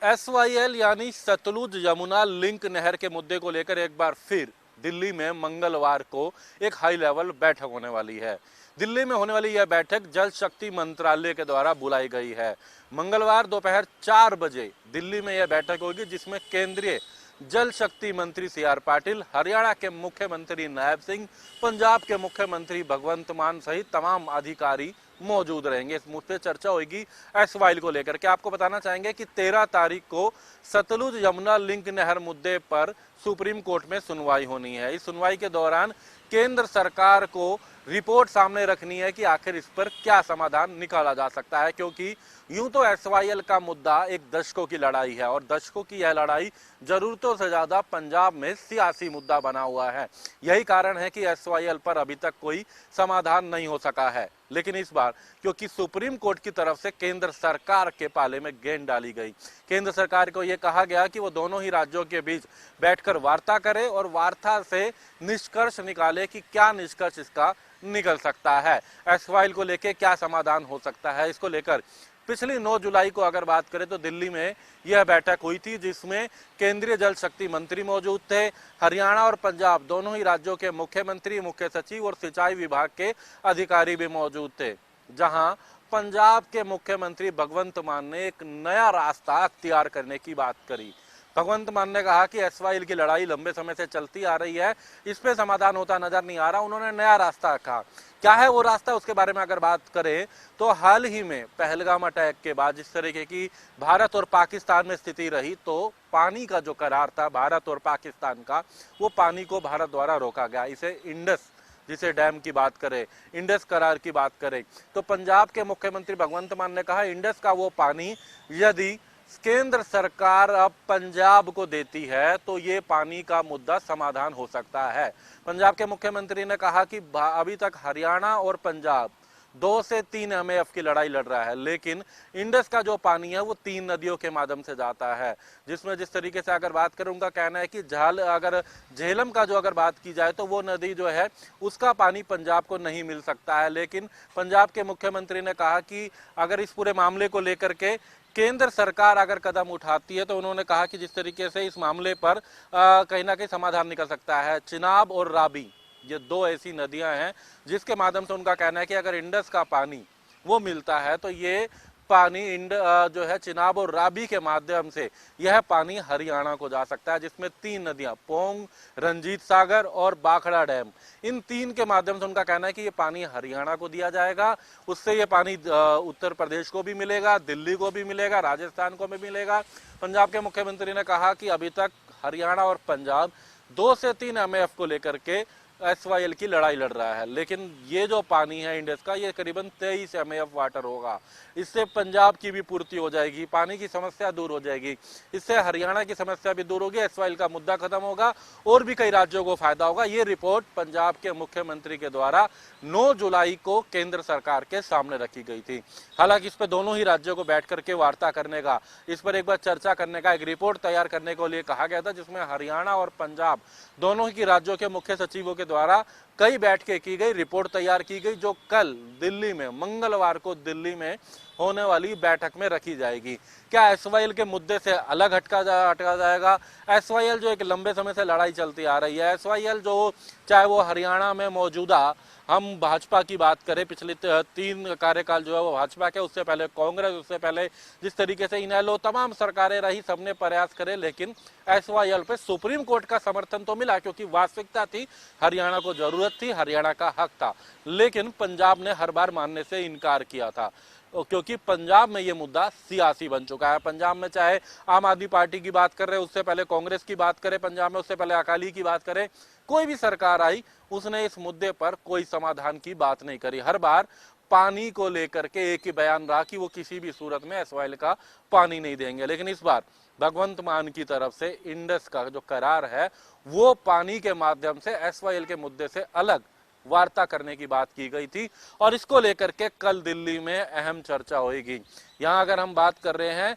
SYL यानी Sutlej Yamuna link नहर के मुद्दे को लेकर एक बार फिर दिल्ली में मंगलवार को एक हाई लेवल बैठक होने वाली है। दिल्ली में होने वाली यह बैठक जल शक्ति मंत्रालय के द्वारा बुलाई गई है। मंगलवार दोपहर 4 बजे दिल्ली में यह बैठक होगी, जिसमें केंद्रीय जल शक्ति मंत्री CR पाटिल, हरियाणा के मुख्यमंत्री नायब सिंह, पंजाब के मुख्यमंत्री भगवंत मान सहित तमाम अधिकारी मौजूद रहेंगे। इस मुद्दे पर चर्चा होगी SYL को लेकर के। आपको बताना चाहेंगे कि 13 तारीख को सतलुज यमुना लिंक नहर मुद्दे पर सुप्रीम कोर्ट में सुनवाई होनी है। इस सुनवाई के दौरान केंद्र सरकार को रिपोर्ट सामने रखनी है कि आखिर इस पर क्या समाधान निकाला जा सकता है, क्योंकि यूं तो SYL का मुद्दा एक दशकों की लड़ाई है और दशकों की यह लड़ाई जरूरतों से ज्यादा पंजाब में सियासी मुद्दा बना हुआ है। यही कारण है कि SYL पर अभी तक कोई समाधान नहीं हो सका है। लेकिन इस बार क्योंकि सुप्रीम कोर्ट की तरफ से केंद्र सरकार के पाले में गेंद डाली गई, केंद्र सरकार को यह कहा गया कि वो दोनों ही राज्यों के बीच बैठकर वार्ता करे और वार्ता से निष्कर्ष निकाले कि क्या निष्कर्ष इसका निकल सकता है, SYL को लेकर क्या समाधान हो सकता है। इसको लेकर पिछली 9 जुलाई को अगर बात करें तो दिल्ली में यह बैठक हुई थी, जिसमें केंद्रीय जल शक्ति मंत्री मौजूद थे। हरियाणा और पंजाब दोनों ही राज्यों के मुख्यमंत्री, मुख्य सचिव और सिंचाई विभाग के अधिकारी भी मौजूद थे। जहां पंजाब के मुख्यमंत्री भगवंत मान ने एक नया रास्ता अख्तियार करने की बात करी। भगवंत मान ने कहा कि SYL की लड़ाई लंबे समय से चलती आ रही है, इस पे समाधान होता नजर नहीं आ रहा। उन्होंने नया रास्ता रखा। क्या है वो रास्ता, उसके बारे में अगर बात करें तो हाल ही में पहलगाम अटैक के बाद जिस तरीके की भारत और पाकिस्तान में स्थिति रही, तो पानी का जो करार था भारत और पाकिस्तान का, वो पानी को भारत द्वारा रोका गया। इसे इंडस जिसे डैम की बात करें, इंडस करार की बात करें, तो पंजाब के मुख्यमंत्री भगवंत मान ने कहा इंडस का वो पानी यदि केंद्र सरकार अब पंजाब को देती है तो ये पानी का मुद्दा समाधान हो सकता है। पंजाब के मुख्यमंत्री ने कहा कि अभी तक हरियाणा और पंजाब 2 से 3 MAF की लड़ाई लड़ रहा है, लेकिन इंडस का जो पानी है वो 3 नदियों के माध्यम से जाता है, जिसमें जिस तरीके से अगर बात करूं, उनका कहना है कि अगर झेलम का जो अगर बात की जाए तो वो नदी जो है उसका पानी पंजाब को नहीं मिल सकता है। लेकिन पंजाब के मुख्यमंत्री ने कहा कि अगर इस पूरे मामले को लेकर के केंद्र सरकार अगर कदम उठाती है तो उन्होंने कहा कि जिस तरीके से इस मामले पर कहीं ना कहीं समाधान निकल सकता है। चिनाब और रावी ये 2 ऐसी नदियां हैं जिसके माध्यम से उनका कहना है कि अगर इंडस का पानी वो मिलता है तो ये पानी जो है चिनाब और रावी के माध्यम से यह पानी हरियाणा को जा सकता है, जिसमें 3 नदियां पोंग, रंजीत सागर और बाखड़ा डैम, इन 3 के माध्यम से उनका कहना है कि ये पानी हरियाणा को दिया जाएगा। उससे ये पानी उत्तर प्रदेश को भी मिलेगा, दिल्ली को भी मिलेगा, राजस्थान को भी मिलेगा। पंजाब के मुख्यमंत्री ने कहा कि अभी तक हरियाणा और पंजाब 2 से 3 MAF को लेकर के SYL की लड़ाई लड़ रहा है, लेकिन ये जो पानी है इंडस का ये करीबन 23 MAF वाटर होगा। इससे पंजाब की भी पूर्ति हो जाएगी, पानी की समस्या दूर हो जाएगी, इससे हरियाणा की समस्या भी दूर होगी, SYL का मुद्दा खत्म होगा और भी कई राज्यों को फायदा होगा। ये रिपोर्ट पंजाब के मुख्यमंत्री के द्वारा 9 जुलाई को केंद्र सरकार के सामने रखी गई थी। हालांकि इस पर दोनों ही राज्यों को बैठ करके वार्ता करने का, इस पर एक बार चर्चा करने का, एक रिपोर्ट तैयार करने को लिए कहा गया था, जिसमें हरियाणा और पंजाब दोनों ही राज्यों के मुख्य सचिवों के द्वारा कई बैठकें की गई, रिपोर्ट तैयार की गई, जो कल दिल्ली में मंगलवार को दिल्ली में होने वाली बैठक में रखी जाएगी। क्या SYL के मुद्दे से अलग हटका जाएगा? SYL जो एक लंबे समय से लड़ाई चलती आ रही है, SYL जो चाहे वो हरियाणा में मौजूदा हम भाजपा की बात करें, पिछले 3 कार्यकाल जो है वो भाजपा के, उससे पहले कांग्रेस, उससे पहले जिस तरीके से इनेलो तमाम सरकारें रही, सबने प्रयास करे, लेकिन SYL पे सुप्रीम कोर्ट का समर्थन तो मिला क्योंकि वास्तविकता थी, हरियाणा को जरूरत थी, हरियाणा का हक था। लेकिन पंजाब ने हर बार मानने से इनकार किया था क्योंकि पंजाब में ये मुद्दा सियासी बन चुका है। पंजाब में चाहे आम आदमी पार्टी की बात कर रहे हैं, उससे पहले कांग्रेस की बात करें पंजाब में, उससे पहले अकाली की बात करें, कोई भी सरकार आई उसने इस मुद्दे पर कोई समाधान की बात नहीं करी। हर बार पानी को लेकर के एक ही बयान रहा कि वो किसी भी सूरत में SYL का पानी नहीं देंगे। लेकिन इस बार भगवंत मान की तरफ से इंडस का जो करार है वो पानी के माध्यम से SYL के मुद्दे से अलग वार्ता करने की बात की गई थी और इसको लेकर के कल दिल्ली में अहम चर्चा होगी। यहां अगर हम बात कर रहे हैं,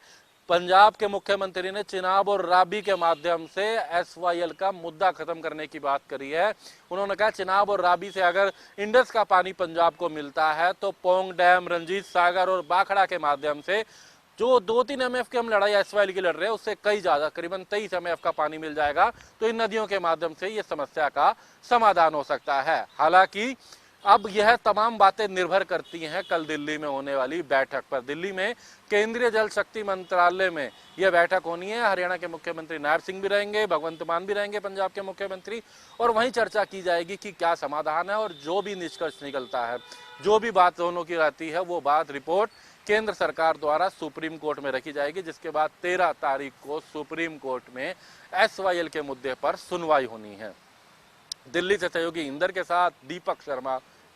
पंजाब के मुख्यमंत्री ने चिनाब और रावी के माध्यम से SYL का मुद्दा खत्म करने की बात करी है। उन्होंने कहा चिनाब और रावी से अगर इंडस का पानी पंजाब को मिलता है तो पोंग डैम, रंजीत सागर और बाखड़ा के माध्यम से जो 2-3 MF की हम लड़ाई SYL की लड़ रहे हैं उससे कई ज्यादा, करीबन 23 MF का पानी मिल जाएगा। तो इन नदियों के माध्यम से ये समस्या का समाधान हो सकता है। हालांकि अब यह तमाम बातें निर्भर करती हैं कल दिल्ली में होने वाली बैठक पर। दिल्ली में केंद्रीय जल शक्ति मंत्रालय में यह बैठक होनी है। हरियाणा के मुख्यमंत्री नायब सिंह भी रहेंगे, भगवंत मान भी रहेंगे पंजाब के मुख्यमंत्री, और वहीं चर्चा की जाएगी कि क्या समाधान है। और जो भी निष्कर्ष निकलता है, जो भी बात दोनों की रहती है, वो बात रिपोर्ट केंद्र सरकार द्वारा सुप्रीम कोर्ट में रखी जाएगी, जिसके बाद 13 तारीख को सुप्रीम कोर्ट में SYL के मुद्दे पर सुनवाई होनी है। दिल्ली से सहयोगी इंदर के साथ दीपक शर्मा,